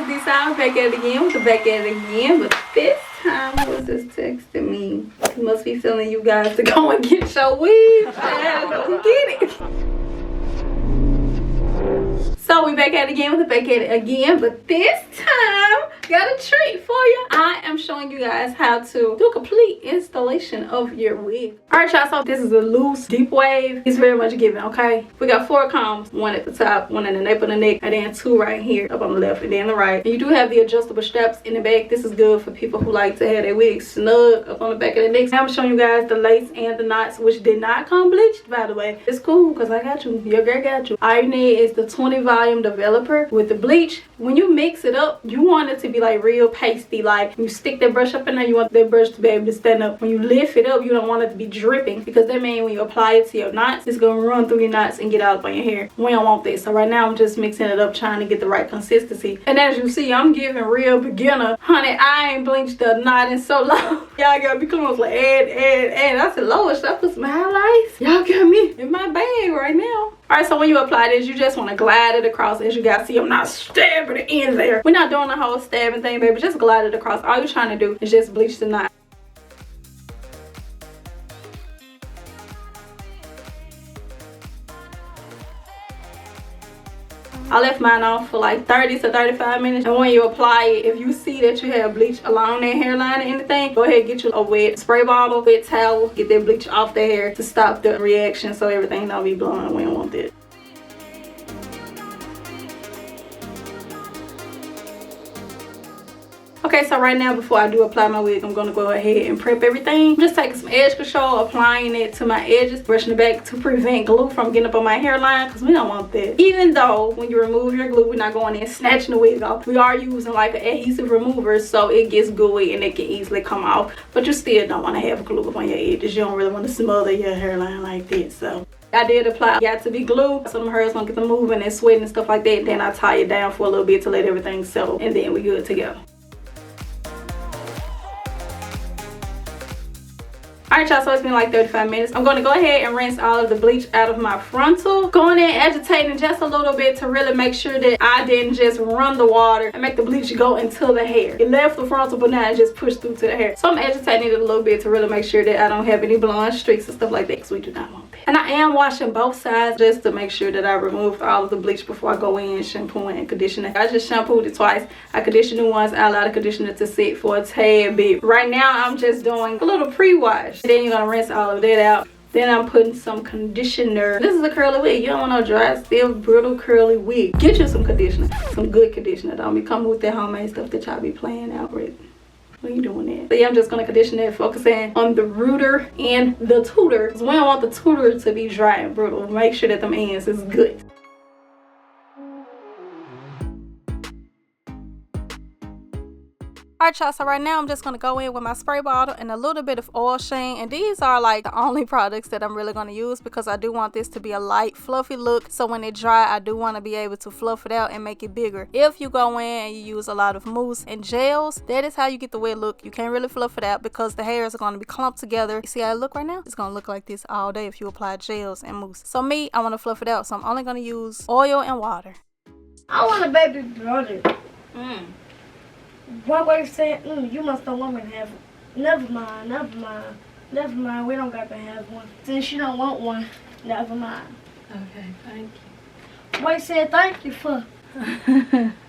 guys, DeSade back at it again, but this time who is this texting me? He must be feeling you guys to go and get your weave and go get it. So we back at it again, but this time got a treat for you. I am showing you guys how to do a complete installation of your wig. Alright y'all, so this is a loose deep wave. It's very much given, okay? We got 4 combs, one at the top, one in the nape of the neck, and then 2 right here up on the left and then the right. And you do have the adjustable straps in the back. This is good for people who like to have their wig snug up on the back of the neck. Now I'm showing you guys the lace and the knots, which did not come bleached, by the way. It's cool because I got you. Your girl got you. All you need is the 20 volume developer with the bleach. When you mix it up, you want it to be like real pasty. Like when you stick that brush up in there, you want that brush to be able to stand up. When you lift it up, you don't want it to be dripping, because that means when you apply it to your knots, it's gonna run through your knots and get out up on your hair. We don't want this. So right now I'm just mixing it up, trying to get the right consistency. And as you see, I'm giving real beginner. Honey, I ain't bleached a knot in so long. Y'all gotta be close, like add. I said, Lord, should I put some highlights? Y'all got me in my bag right now. Alright, so when you apply this, you just want to glide it across. As you guys see, I'm not stabbing it in there. We're not doing the whole stabbing thing, baby. Just glide it across. All you're trying to do is just bleach the knot. I left mine on for like 30 to 35 minutes. And when you apply it, if you see that you have bleach along that hairline or anything, go ahead and get you a wet spray bottle, wet towel, get that bleach off the hair to stop the reaction so everything don't be blowing. We don't want that. Okay, so right now before I do apply my wig, I'm going to go ahead and prep everything. I'm just taking some edge control, applying it to my edges, brushing it back to prevent glue from getting up on my hairline, because we don't want that. Even though when you remove your glue, we're not going in snatching the wig off. We are using like an adhesive remover so it gets gooey and it can easily come off. But you still don't want to have glue up on your edges. You don't really want to smother your hairline like this. So I did apply got to be glue, so them hairs gonna get them moving and sweating and stuff like that. Then I tie it down for a little bit to let everything settle, and then we're good to go. Alright y'all, so it's been like 35 minutes. I'm going to go ahead and rinse all of the bleach out of my frontal. Going in agitating just a little bit to really make sure that I didn't just run the water and make the bleach go into the hair. It left the frontal, but now it just pushed through to the hair. So I'm agitating it a little bit to really make sure that I don't have any blonde streaks and stuff like that, because we do not want that. And I am washing both sides just to make sure that I removed all of the bleach before I go in shampooing and conditioning. I just shampooed it twice. I conditioned it once. I allowed the conditioner to sit for a tad bit. Right now I'm just doing a little pre-wash. Then you're gonna rinse all of that out. Then I'm putting some conditioner. This is a curly wig. You don't want no dry, still brittle, curly wig. Get you some conditioner. Some good conditioner. Don't be coming with that homemade stuff that y'all be playing out with. What are you doing there? So yeah, I'm just gonna condition it, focusing on the rooter and the tutor. Because we don't want the tutor to be dry and brittle. Make sure that them ends is good. Alright y'all, so right now I'm just going to go in with my spray bottle and a little bit of oil sheen, and these are like the only products that I'm really going to use, because I do want this to be a light fluffy look. So when it dry, I do want to be able to fluff it out and make it bigger. If you go in and you use a lot of mousse and gels, that is how you get the wet look. You can't really fluff it out because the hairs are going to be clumped together. You see how it look right now? It's going to look like this all day if you apply gels and mousse. So me, I want to fluff it out, so I'm only going to use oil and water. I want a baby brother. What way saying, you must don't want me to have one. Never mind, we don't got to have one. Since you don't want one, never mind. Okay, thank you. Why said thank you for?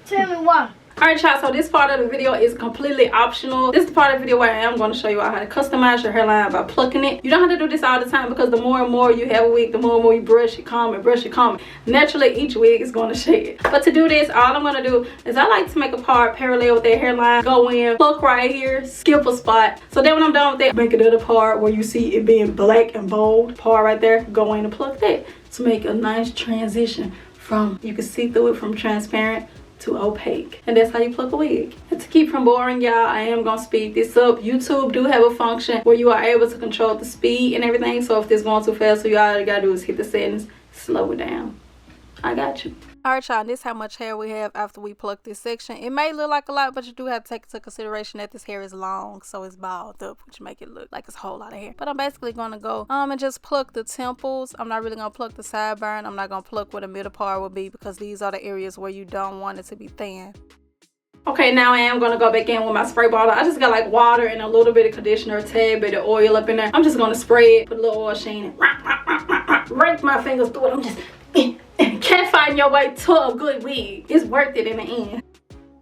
Tell me why. Alright y'all, so this part of the video is completely optional. This is the part of the video where I am going to show you how to customize your hairline by plucking it. You don't have to do this all the time, because the more and more you have a wig, the more and more you brush it, comb it, brush it, comb it. Naturally, each wig is going to shed. But to do this, all I'm going to do is I like to make a part parallel with that hairline. Go in, pluck right here, skip a spot. So then when I'm done with that, make another part where you see it being black and bold. Part right there, go in and pluck that to make a nice transition from, you can see through it from transparent to opaque. And that's how you pluck a wig. And to keep from boring y'all, I am gonna speed this up. YouTube do have a function where you are able to control the speed and everything. So if this going too fast, so you all you gotta do is hit the settings, slow it down. I got you. Alright y'all, this is how much hair we have after we pluck this section. It may look like a lot, but you do have to take into consideration that this hair is long, so it's balled up, which make it look like it's a whole lot of hair. But I'm basically gonna go and just pluck the temples. I'm not really gonna pluck the sideburn. I'm not gonna pluck where the middle part will be, because these are the areas where you don't want it to be thin. Okay, now I am gonna go back in with my spray bottle. I just got like water and a little bit of conditioner, a tad bit of oil up in there. I'm just gonna spray it, put a little oil sheen and rake my fingers through it. I'm just can't find your way to a good wig. It's worth it in the end.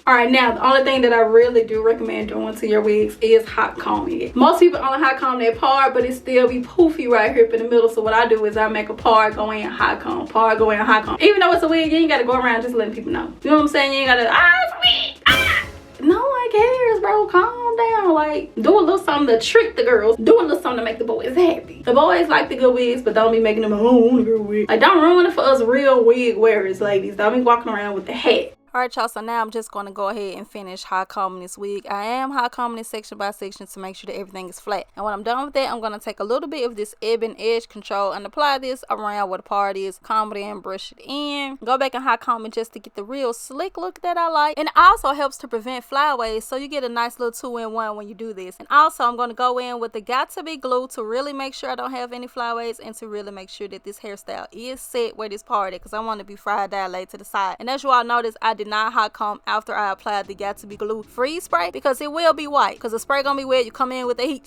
Alright, now the only thing that I really do recommend doing to your wigs is hot combing it. Most people only hot comb their part, but it still be poofy right here up in the middle. So what I do is I make a part, go in, hot comb, part, go in, hot comb. Even though it's a wig, you ain't gotta go around just letting people know. You know what I'm saying? You ain't gotta, it's a wig, No one cares, bro. Calm down. Like, do a little something to trick the girls. Do a little something to make the boys happy. The boys like the good wigs, but don't be making them a good wig. Like, don't ruin it for us real wig wearers, ladies. Don't be walking around with the hat. Alright, y'all, so now I'm just going to go ahead and finish hot combing this wig. I am hot combing it section by section to make sure that everything is flat. And when I'm done with that, I'm going to take a little bit of this ebon edge control and apply this around where the part is. Comb it in, brush it in. Go back and hot comb it just to get the real slick look that I like. And it also helps to prevent flyaways, so you get a nice little 2-in-1 when you do this. And also, I'm going to go in with the Got To Be glue to really make sure I don't have any flyaways and to really make sure that this hairstyle is set where this part is, because I want to be fried down laid to the side. And as you all notice, I did not hot comb after I applied the Got To Be glue freeze spray because it will be white. Because the spray gonna be wet, you come in with the heat,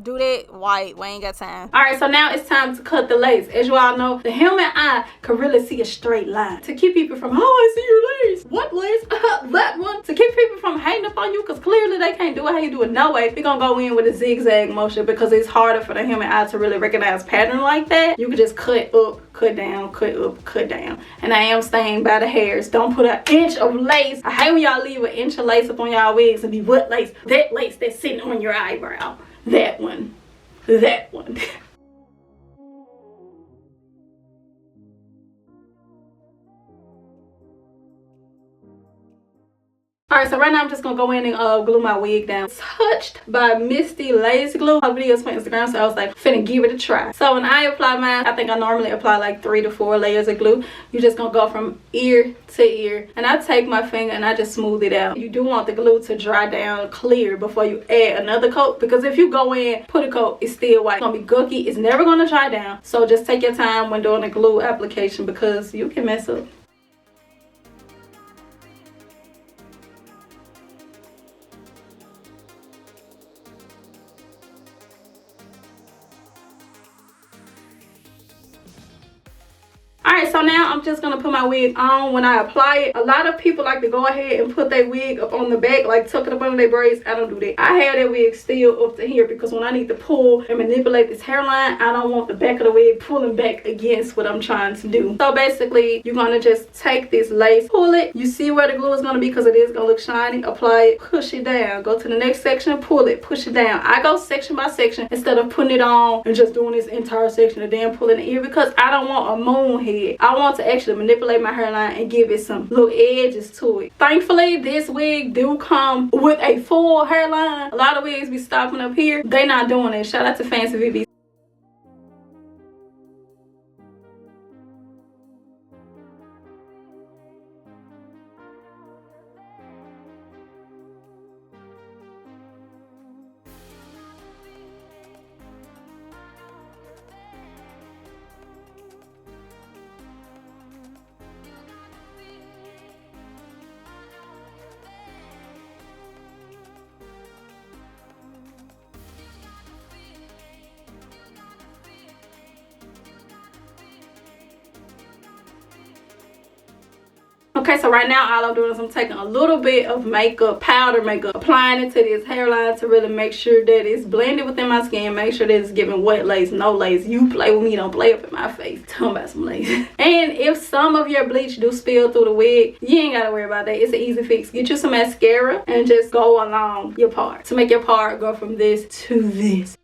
do that white. We ain't got time. Alright, so now it's time to cut the lace. As you all know, the human eye can really see a straight line. To keep people from, I see your lace. What lace? That one. To keep people from hating up on you, because clearly they can't do it how you do it. No way. We're gonna go in with a zigzag motion because it's harder for the human eye to really recognize pattern like that. You can just cut up, cut down, cut up, cut down. And I am staying by the hairs. Don't put an inch of lace. I hate when y'all leave an inch of lace up on y'all wigs and be what lace? That lace that's sitting on your eyebrow. That one. That one. Alright, so right now I'm just gonna go in and glue my wig down. Touched by Misty Lace Glue. Her videos for Instagram, so I was like, finna give it a try. So when I apply mine, I think I normally apply like 3 to 4 layers of glue. You're just gonna go from ear to ear. And I take my finger and I just smooth it out. You do want the glue to dry down clear before you add another coat. Because if you go in, put a coat, it's still white. It's gonna be gooky. It's never gonna dry down. So just take your time when doing the glue application because you can mess up. Alright, so now I'm just going to put my wig on when I apply it. A lot of people like to go ahead and put their wig up on the back, like tuck it up under their braids. I don't do that. I have that wig still up to here because when I need to pull and manipulate this hairline, I don't want the back of the wig pulling back against what I'm trying to do. So basically, you're going to just take this lace, pull it. You see where the glue is going to be because it is going to look shiny. Apply it, push it down. Go to the next section, pull it, push it down. I go section by section instead of putting it on and just doing this entire section and then pulling it here because I don't want a moon head. I want to actually manipulate my hairline and give it some little edges to it. Thankfully, this wig do come with a full hairline. A lot of wigs be stopping up here. They not doing it. Shout out to Fancy VB. Okay, so right now all I'm doing is I'm taking a little bit of makeup, powder makeup, applying it to this hairline to really make sure that it's blended within my skin. Make sure that it's giving wet lace, no lace. You play with me, don't play up in my face. Tell me about some lace. And if some of your bleach do spill through the wig, you ain't gotta worry about that. It's an easy fix. Get you some mascara and just go along your part to make your part go from this to this.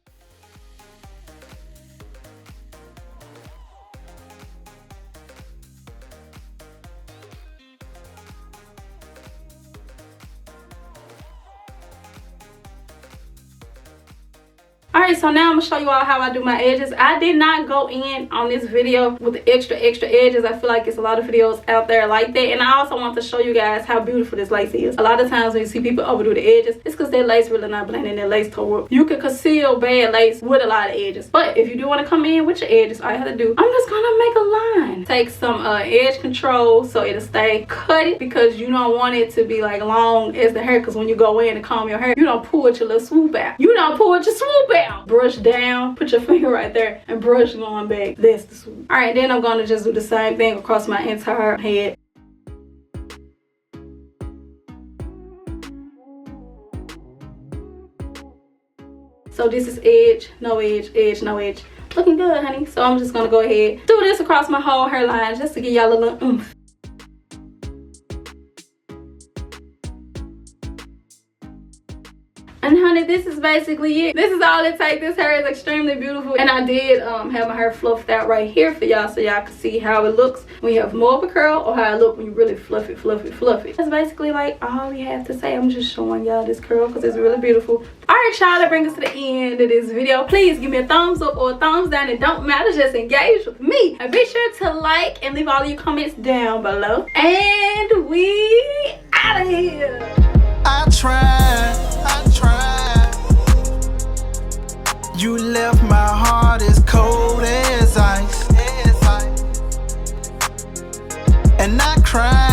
Alright, so now I'm gonna show you all how I do my edges. I did not go in on this video with the extra edges. I feel like it's a lot of videos out there like that. And I also want to show you guys how beautiful this lace is. A lot of times when you see people overdo the edges, it's because their lace really not blending their lace toward. You can conceal bad lace with a lot of edges. But if you do want to come in with your edges, all you have to do, I'm just gonna make a line. Take some edge control so it'll stay cut, because you don't want it to be like long as the hair, because when you go in to comb your hair, you don't pull your little swoop out. You don't pull your swoop out. Brush down, put your finger right there, and brush going back. That's the swoop. All right, then I'm gonna just do the same thing across my entire head. So this is edge, no edge, edge, no edge. Looking good, honey. So I'm just gonna go ahead, do this across my whole hairline just to give y'all a little oomph. And honey, this is basically it. This is all it takes. This hair is extremely beautiful. And I did have my hair fluffed out right here for y'all, so y'all can see how it looks when you have more of a curl, or how it looks when you really fluff it. That's basically like all we have to say. I'm just showing y'all this curl because it's really beautiful. Alright y'all, that brings us to the end of this video. Please give me a thumbs up or a thumbs down. It don't matter, just engage with me. And be sure to like and leave all of your comments down below. And we out of here. I tried. You left my heart as cold as ice. And I cried.